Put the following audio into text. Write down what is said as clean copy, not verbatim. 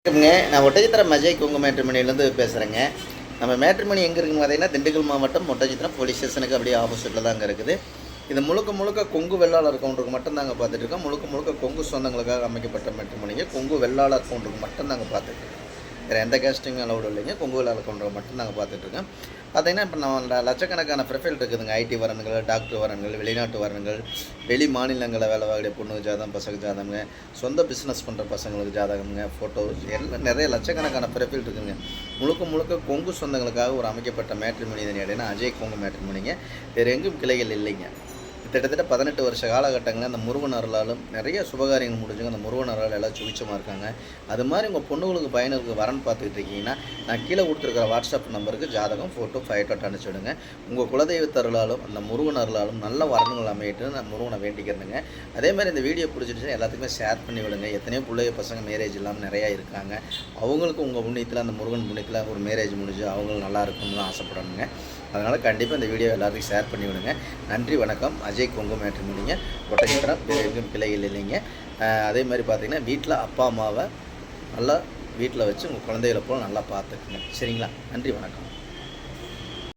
நான் ஒட்டச்சித்திரம் அஜய் கொங்கு மேட்ரிமணிலேருந்து பேசுகிறேங்க. நம்ம மேட்ரிமணி எங்கே இருக்குன்னு பார்த்தீங்கன்னா திண்டுக்கல் மாவட்டம் ஒட்டச்சித்திரம் போலீஸ் ஸ்டேஷனுக்கு அப்படியே ஆப்போசிட்டில் தான் அங்கே இருக்குது. இது முழுக்க கொங்கு வெள்ளாளர் கவுண்டருக்கு மட்டும் தாங்க பார்த்துட்ருக்கோம். முழுக்க கொங்கு சொந்தங்களுக்காக அமைக்கப்பட்ட மேட்ரிமணிங்க. கொங்கு வெள்ளாளர் கவுண்டருக்கு மட்டும் தாங்க பார்த்துட்ருக்கோம். வேறு எந்த கேஸ்டிங்கும் அலௌடு இல்லைங்க. கொங்கு வெள்ளாளர் கவுண்டருக்கு மட்டும் தாங்க பார்த்துட்ருக்கோம். பார்த்தீங்கன்னா இப்போ நம்ம லட்சக்கணக்கான ப்ரொஃபைல் இருக்குதுங்க. ஐடி வரன்கள், டாக்டர் வரன்கள், வெளிநாட்டு வரன்கள், வெளி மாநிலங்களில் வேலை வாங்கிய பொண்ணுக்கு ஜாதகம், பசங்க ஜாதகங்க, சொந்த பிஸ்னஸ் பண்ணுற பசங்களுக்கு ஜாதகங்க, ஃபோட்டோஸ் எல்லாம் நிறைய லட்சக்கணக்கான ப்ரொஃபைல் இருக்குதுங்க. முழுக்க கொங்கு சொந்தங்களுக்காக ஒரு அமைக்கப்பட்ட மேட்ரிமணி இதன் இடையினா அஜய் கொங்கு மேட்ரிமணிங்க. வேறு எங்கும் கிளைகள் இல்லைங்க. கிட்டத்தட்ட 18 வருஷ காலகட்டங்களில் அந்த முருகன் அருளாலும் நிறைய சுபகாரியங்கள் முடிஞ்சுங்க. அந்த முருகன் அருளால் எல்லாம் சுவிச்சமாக இருக்காங்க. அது மாதிரி உங்கள் பொண்ணுங்களுக்கு பையனுக்கு வரன் பார்த்துக்கிட்டு இருக்கீங்கன்னா நான் கீழே கொடுத்துருக்கிற வாட்ஸ்அப் நம்பருக்கு ஜாதகம், ஃபோட்டோ, ஃபைட்டோட் அனுப்பிச்சுடுங்க. உங்கள் குலதெய்வ அருளாலும் அந்த முருகன் அருளாலும் நல்ல வரன்கள் அமையிட்டு நான் முருகனை வேண்டிக்கிறேங்க. அதேமாதிரி இந்த வீடியோ பிடிச்சிட்டு எல்லாத்துக்குமே ஷேர் பண்ணி விடுங்க. எத்தனையோ பிள்ளைய பசங்க மேரேஜ் இல்லாமல் நிறையா இருக்காங்க. அவங்களுக்கு உங்கள் புண்ணியத்தில் அந்த முருகன் புண்ணியத்தில் ஒரு மேரேஜ் முடிஞ்சு அவங்களும் நல்லா இருக்கணும்னு ஆசைப்படணுங்க. அதனால் கண்டிப்பாக இந்த வீடியோ எல்லாத்துக்கும் ஷேர் பண்ணி விடுங்க. நன்றி, வணக்கம். அஜய் கொங்கு மேட்ரிமணிங்க, ஒட்டச்சித்திரம். வேறு எங்கும் கிளைகள் இல்லைங்க. அதே மாதிரி பார்த்திங்கன்னா வீட்டில் அப்பா அம்மாவை நல்லா வீட்டில் வச்சு உங்கள் குழந்தைகளை போல் நல்லா பார்த்துக்குங்க. சரிங்களா? நன்றி, வணக்கம்.